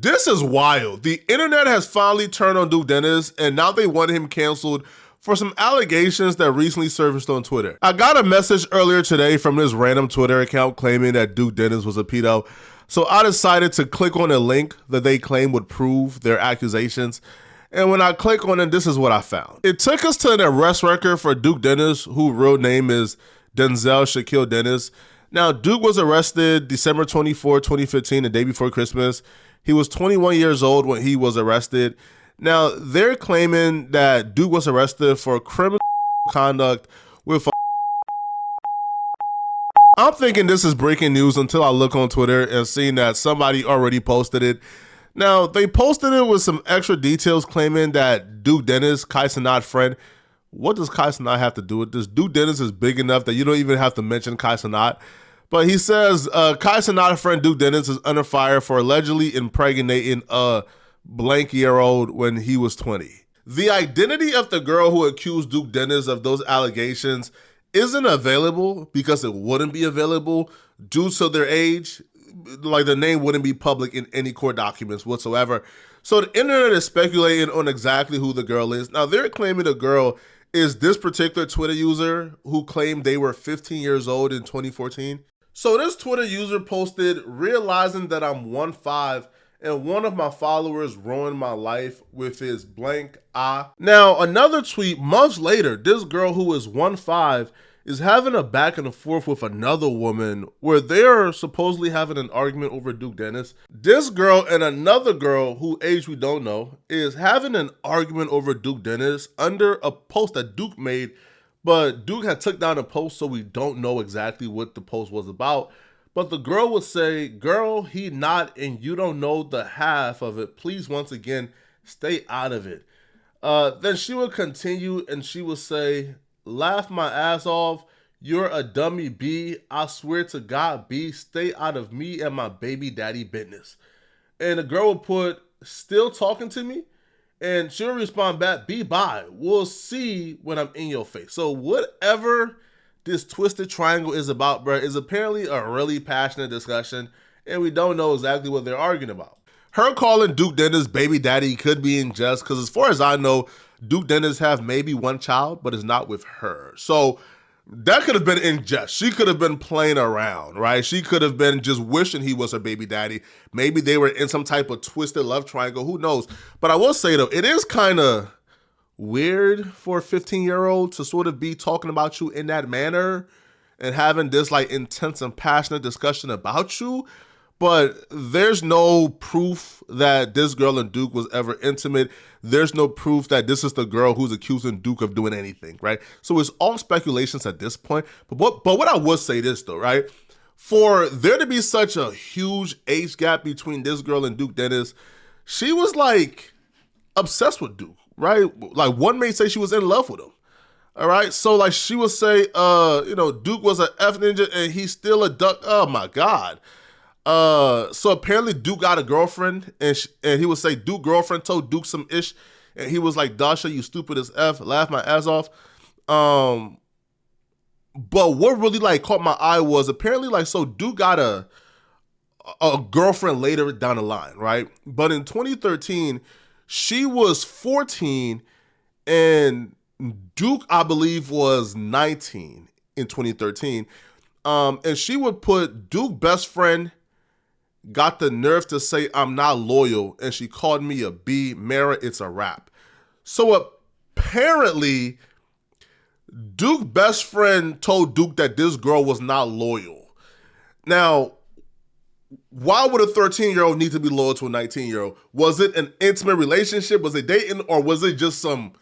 This is wild. The internet has finally turned on Duke Dennis, and now they want him canceled for some allegations that recently surfaced on Twitter. I got a message earlier today from this random Twitter account claiming that Duke Dennis was a pedo, so I decided to click on a link that they claim would prove their accusations. And when I click on it, this is what I found. It took us to an arrest record for Duke Dennis, whose real name is Denzel Shaquille Dennis. Now, Duke was arrested December 24, 2015, the day before Christmas. He was 21 years old when he was arrested. Now, they're claiming that Duke was arrested for criminal conduct with I'm thinking this is breaking news until I look on Twitter and seeing that somebody already posted it. Now, they posted it with some extra details claiming that Duke Dennis, Kai Cenat friend, what does Kai Cenat have to do with this? Duke Dennis is big enough that you don't even have to mention Kai Cenat. But he says Kai Cenat friend Duke Dennis is under fire for allegedly impregnating a blank-year-old when he was 20. The identity of the girl who accused Duke Dennis of those allegations isn't available because it wouldn't be available due to their age. Like, the name wouldn't be public in any court documents whatsoever. So the internet is speculating on exactly who the girl is. Now, they're claiming the girl is this particular Twitter user who claimed they were 15 years old in 2014. So this Twitter user posted, realizing that I'm 1'5" and one of my followers ruined my life with his blank eye. Now, another tweet months later, this girl who is 1'5" is having a back and forth with another woman where they're supposedly having an argument over Duke Dennis. This girl and another girl who age we don't know is having an argument over Duke Dennis under a post that Duke made, but Duke had took down a post, so we don't know exactly what the post was about. But the girl would say, "Girl, he not, and you don't know the half of it. Please, once again, stay out of it." Then she would continue and she would say, "Laugh my ass off. You're a dummy, B. I swear to God, B. Stay out of me and my baby daddy business." And the girl would put, "Still talking to me?" And she'll respond back, "Be bye. We'll see when I'm in your face." So whatever this twisted triangle is about, bro, is apparently a really passionate discussion, and we don't know exactly what they're arguing about. Her calling Duke Dennis baby daddy could be unjust, because as far as I know, Duke Dennis have maybe one child, but it's not with her. So that could have been unjust. She could have been playing around, right? She could have been just wishing he was her baby daddy. Maybe they were in some type of twisted love triangle. Who knows? But I will say, though, it is kind of weird for a 15-year-old to sort of be talking about you in that manner and having this like intense and passionate discussion about you. But there's no proof that this girl and Duke was ever intimate. There's no proof that this is the girl who's accusing Duke of doing anything, right? So it's all speculations at this point. But what I would say this though, right? For there to be such a huge age gap between this girl and Duke Dennis, she was like obsessed with Duke, right? Like, one may say she was in love with him. All right. So like she would say, Duke was an F ninja and he's still a duck. Oh my God. So apparently Duke got a girlfriend, and he would say Duke girlfriend told Duke some ish, and he was like, "Dasha, you stupid as F, laugh my ass off." But what really like caught my eye was apparently like, so Duke got a girlfriend later down the line, right? But in 2013, she was 14, and Duke, I believe, was 19 in 2013. And she would put Duke best friend got the nerve to say I'm not loyal, and she called me a B. Mara, it's a wrap. So apparently, Duke best friend told Duke that this girl was not loyal. Now, why would a 13-year-old need to be loyal to a 19-year-old? Was it an intimate relationship? Was it dating? Or was it just some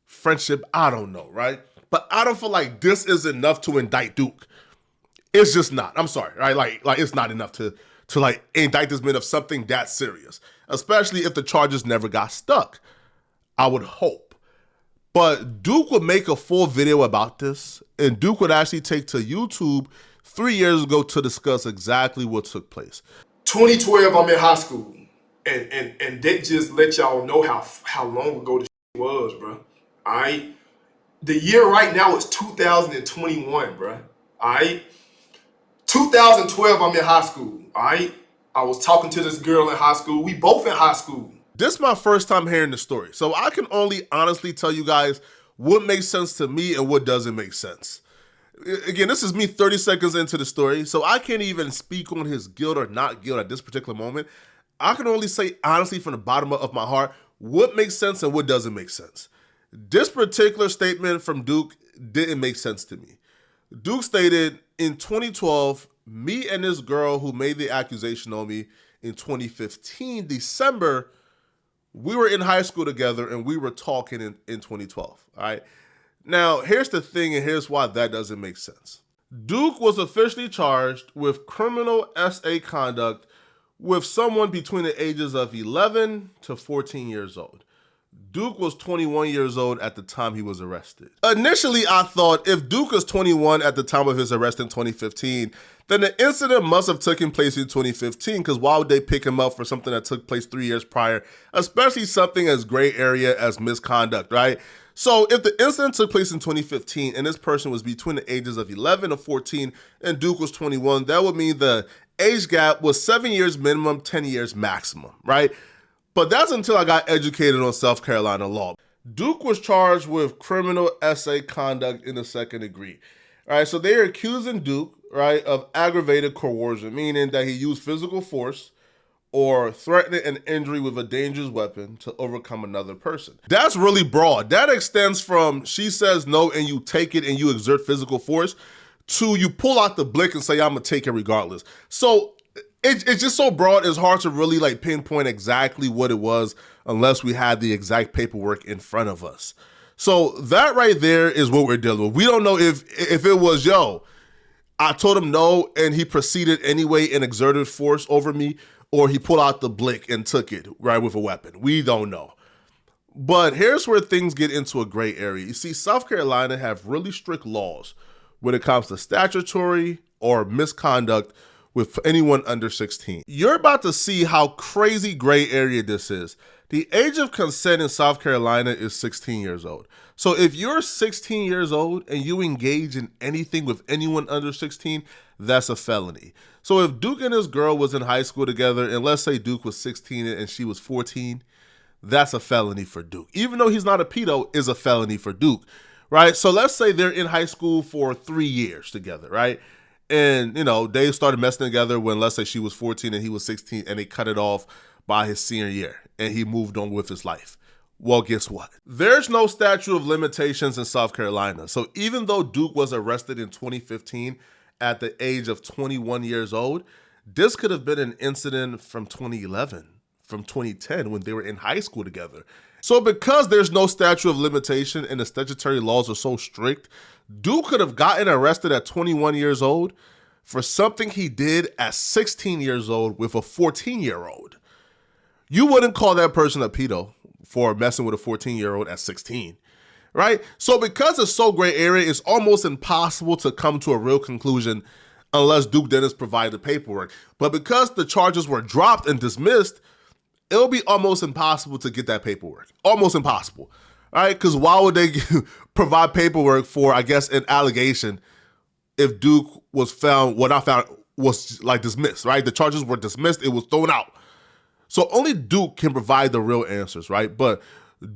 friendship? I don't know, right? But I don't feel like this is enough to indict Duke. It's just not. I'm sorry, right? Like it's not enough to like indict this man of something that serious, especially if the charges never got stuck. I would hope. But Duke would make a full video about this, and Duke would actually take to YouTube 3 years ago to discuss exactly what took place. 2012, I'm in high school, and that just let y'all know how long ago this was, bro. All right, the year right now is 2021, bro. All right, 2012, I'm in high school. All right, I was talking to this girl in high school. We both in high school. This is my first time hearing the story, so I can only honestly tell you guys what makes sense to me and what doesn't make sense. Again, this is me 30 seconds into the story, so I can't even speak on his guilt or not guilt at this particular moment. I can only say honestly from the bottom of my heart what makes sense and what doesn't make sense. This particular statement from Duke didn't make sense to me. Duke stated, in 2012, me and this girl who made the accusation on me in 2015, December, we were in high school together and we were talking in 2012, all right? Now, here's the thing, and here's why that doesn't make sense. Duke was officially charged with criminal SA conduct with someone between the ages of 11 to 14 years old. Duke was 21 years old at the time he was arrested. Initially, I thought if Duke was 21 at the time of his arrest in 2015, then the incident must have taken place in 2015, because why would they pick him up for something that took place 3 years prior, especially something as gray area as misconduct, right? So if the incident took place in 2015 and this person was between the ages of 11 or 14 and Duke was 21, that would mean the age gap was 7 years minimum, 10 years maximum, right? But that's until I got educated on South Carolina law. Duke was charged with criminal SA conduct in the second degree. All right, so they're accusing Duke, right, of aggravated coercion, meaning that he used physical force or threatening an injury with a dangerous weapon to overcome another person. That's really broad. That extends from she says no and you take it and you exert physical force to you pull out the blick and say, I'm gonna take it regardless. So it's just so broad, it's hard to really like pinpoint exactly what it was unless we had the exact paperwork in front of us. So that right there is what we're dealing with. We don't know if it was, yo, I told him no and he proceeded anyway and exerted force over me, or he pulled out the blick and took it, right, with a weapon. We don't know. But here's where things get into a gray area. You see, South Carolina have really strict laws when it comes to statutory or misconduct with anyone under 16. You're about to see how crazy gray area this is. The age of consent in South Carolina is 16 years old. So if you're 16 years old and you engage in anything with anyone under 16, that's a felony. So if Duke and his girl was in high school together, and let's say Duke was 16 and she was 14, that's a felony for Duke. Even though he's not a pedo, is a felony for Duke, right? So let's say they're in high school for 3 years together, right? And, you know, they started messing together when, let's say, she was 14 and he was 16, and they cut it off by his senior year, and he moved on with his life. Well, guess what? There's no statute of limitations in South Carolina. So even though Duke was arrested in 2015 at the age of 21 years old, this could have been an incident from 2011, from 2010, when they were in high school together. So because there's no statute of limitation and the statutory laws are so strict, Duke could have gotten arrested at 21 years old for something he did at 16 years old with a 14-year-old. You wouldn't call that person a pedo for messing with a 14-year-old at 16, right? So because it's so gray area, it's almost impossible to come to a real conclusion unless Duke Dennis provided the paperwork. But because the charges were dropped and dismissed, it'll be almost impossible to get that paperwork. Almost impossible. All right, because why would they provide paperwork for, I guess, an allegation if Duke was found, well, not found, was like dismissed, right? The charges were dismissed, it was thrown out. So only Duke can provide the real answers, right? But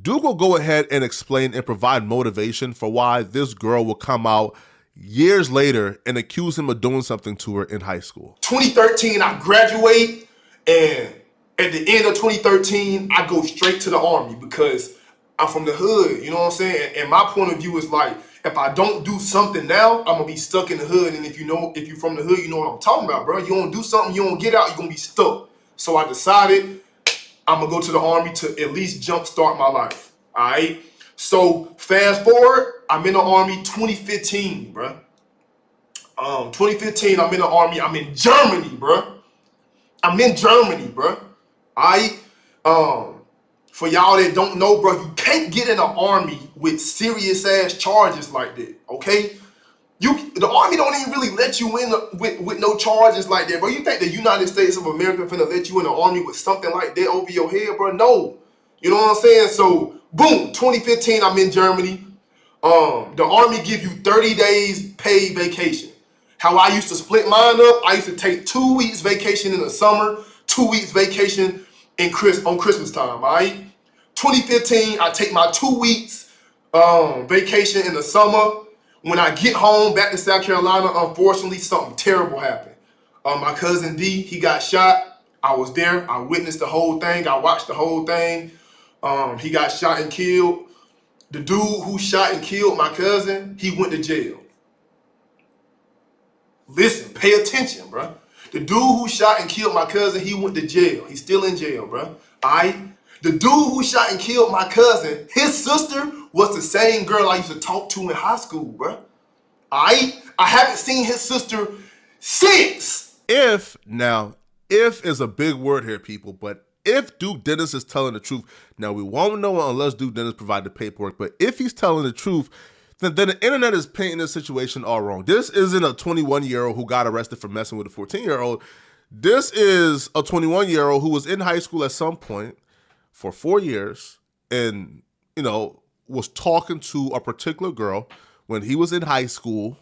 Duke will go ahead and explain and provide motivation for why this girl will come out years later and accuse him of doing something to her in high school. 2013, I graduate, and at the end of 2013, I go straight to the Army because I'm from the hood, you know what I'm saying? And my point of view is like, if I don't do something now, I'm gonna be stuck in the hood. And if you're from the hood, you know what I'm talking about, bro. You don't do something, you don't get out, you're gonna be stuck. So I decided I'm gonna go to the Army to at least jumpstart my life. All right. So fast forward, I'm in the Army 2015, bro. 2015, I'm in the Army. I'm in Germany, bro. I'm in Germany, bro. All right. For y'all that don't know, bro, you can't get in the Army with serious ass charges like that, okay? The Army don't even really let you in with no charges like that, bro. You think the United States of America finna let you in the Army with something like that over your head, bro? No. You know what I'm saying? So, boom, 2015, I'm in Germany. The Army give you 30 days paid vacation. How I used to split mine up, I used to take 2 weeks vacation in the summer, 2 weeks vacation on Christmas time, all right? 2015, I take my 2 weeks vacation in the summer. When I get home back to South Carolina, unfortunately, something terrible happened. My cousin D, he got shot. I was there. I witnessed the whole thing. I watched the whole thing. He got shot and killed. The dude who shot and killed my cousin, he went to jail. Listen, pay attention, bro. The dude who shot and killed my cousin, he went to jail. He's still in jail, bro. All right? The dude who shot and killed my cousin, his sister was the same girl I used to talk to in high school, bro. All right? I haven't seen his sister since. If is a big word here, people, but if Duke Dennis is telling the truth, now we won't know unless Duke Dennis provides the paperwork, but if he's telling the truth, then the internet is painting this situation all wrong. This isn't a 21-year-old who got arrested for messing with a 14-year-old. This is a 21-year-old who was in high school at some point for 4 years and, was talking to a particular girl when he was in high school,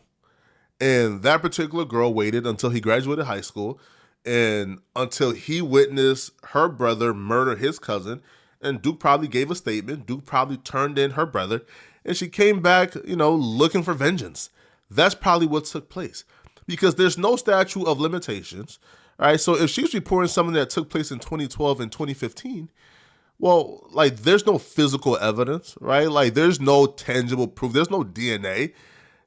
and that particular girl waited until he graduated high school and until he witnessed her brother murder his cousin, and Duke probably gave a statement. Duke probably turned in her brother, and she came back, looking for vengeance. That's probably what took place because there's no statute of limitations, right? So if she's reporting something that took place in 2012 and 2015, well, there's no physical evidence, right? There's no tangible proof. There's no DNA.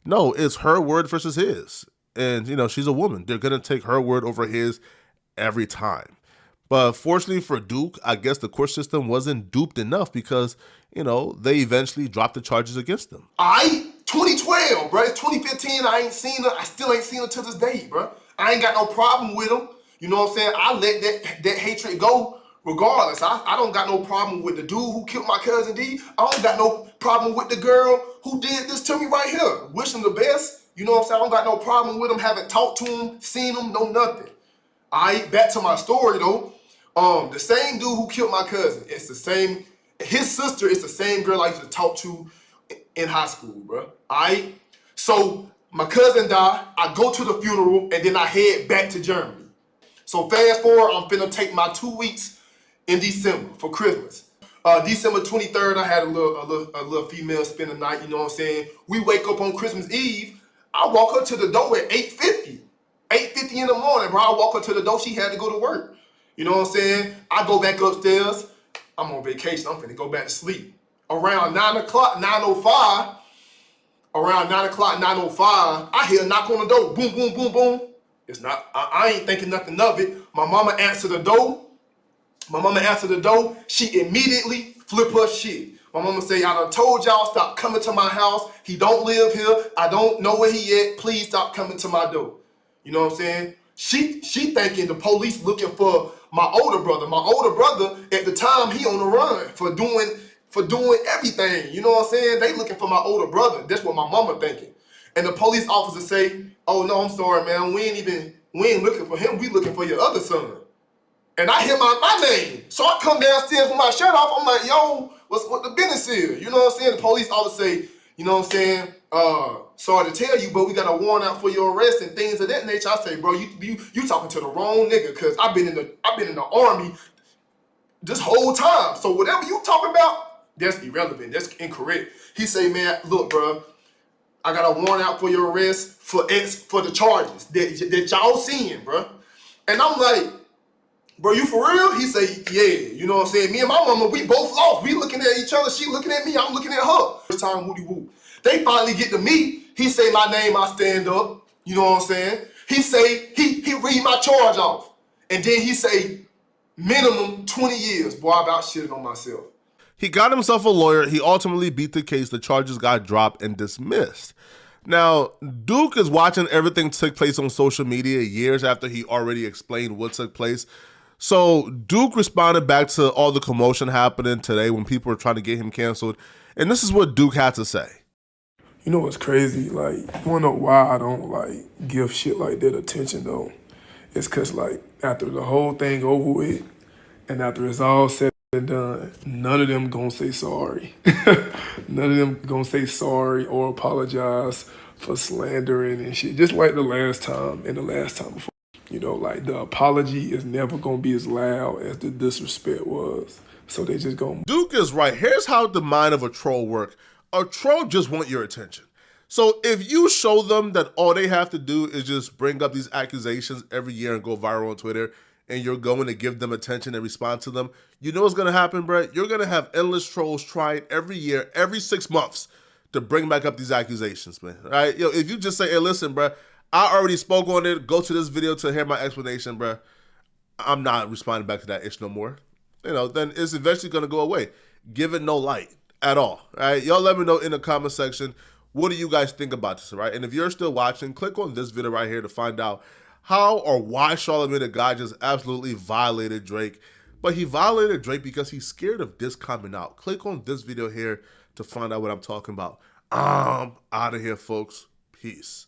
No, it's her word versus his. And, she's a woman. They're going to take her word over his every time. But fortunately for Duke, I guess the court system wasn't duped enough because, they eventually dropped the charges against him. 2012, bro. It's 2015. I ain't seen her. I still ain't seen her to this day, bro. I ain't got no problem with him. You know what I'm saying? I let that hatred go regardless. I don't got no problem with the dude who killed my cousin D. I don't got no problem with the girl who did this to me right here. Wish him the best. You know what I'm saying? I don't got no problem with him. Haven't talked to him, seen him, no nothing. All right, back to my story though. The same dude who killed my cousin, it's the same. His sister is the same girl I used to talk to in high school, bro. All right. So my cousin died. I go to the funeral and then I head back to Germany. So fast forward, I'm finna take my 2 weeks in December for Christmas. December 23rd, I had a little female spend the night. You know what I'm saying? We wake up on Christmas Eve. I walk her to the door at 8:50 in the morning, bro. I walk her to the door. She had to go to work. You know what I'm saying? I go back upstairs. I'm on vacation. I'm finna go back to sleep. Around 9 o'clock, 9:05, I hear a knock on the door. Boom, boom, boom, boom. It's not, I ain't thinking nothing of it. My mama answered the door. She immediately flip her shit. My mama say, I done told y'all stop coming to my house. He don't live here. I don't know where he at. Please stop coming to my door. You know what I'm saying? She thinking the police looking for my older brother. My older brother, at the time, he on the run for doing everything. You know what I'm saying? They looking for my older brother. That's what my mama thinking. And the police officer say, oh no, I'm sorry, man. We ain't looking for him. We looking for your other son. And I hear my name. So I come downstairs with my shirt off. I'm like, yo, what the business is? You know what I'm saying? The police officer say, you know what I'm saying? Sorry to tell you, but we got a warrant out for your arrest and things of that nature. I say, bro, you talking to the wrong nigga, cause I've been in the army this whole time. So whatever you talking about, that's irrelevant. That's incorrect. He say, man, look, bro, I got a warrant out for your arrest for the charges that y'all seeing, bro. And I'm like, bro, you for real? He say, yeah. You know what I'm saying? Me and my mama, we both lost. We looking at each other. She looking at me. I'm looking at her. First time, woody woo. They finally get to me. He say my name. I stand up. You know what I'm saying? He say, he read my charge off. And then he say, minimum 20 years. Boy, I about shitted on myself. He got himself a lawyer. He ultimately beat the case. The charges got dropped and dismissed. Now, Duke is watching everything take place on social media years after he already explained what took place. So Duke responded back to all the commotion happening today when people were trying to get him canceled. And this is what Duke had to say. You know what's crazy? You wanna know why I don't give shit like that attention though? It's cause after the whole thing over with and after it's all said and done, none of them gonna say sorry. None of them gonna say sorry or apologize for slandering and shit. Just like the last time and the last time before. You know, like the apology is never gonna be as loud as the disrespect was. So they just gonna. Duke is right. Here's how the mind of a troll work. A troll just want your attention. So if you show them that all they have to do is just bring up these accusations every year and go viral on Twitter, and you're going to give them attention and respond to them, you know what's going to happen, bro? You're going to have endless trolls trying every year, every 6 months to bring back up these accusations, man. All right? Yo, if you just say, hey, listen, bro, I already spoke on it. Go to this video to hear my explanation, bro. I'm not responding back to that ish no more. You know, then it's eventually going to go away. Give it no light at all. All right? Y'all let me know in the comment section, what do you guys think about this, all right? And if you're still watching, click on this video right here to find out how or why Charlamagne the God just absolutely violated Drake. But he violated Drake because he's scared of this coming out. Click on this video here to find out what I'm talking about. I'm out of here, folks. Peace.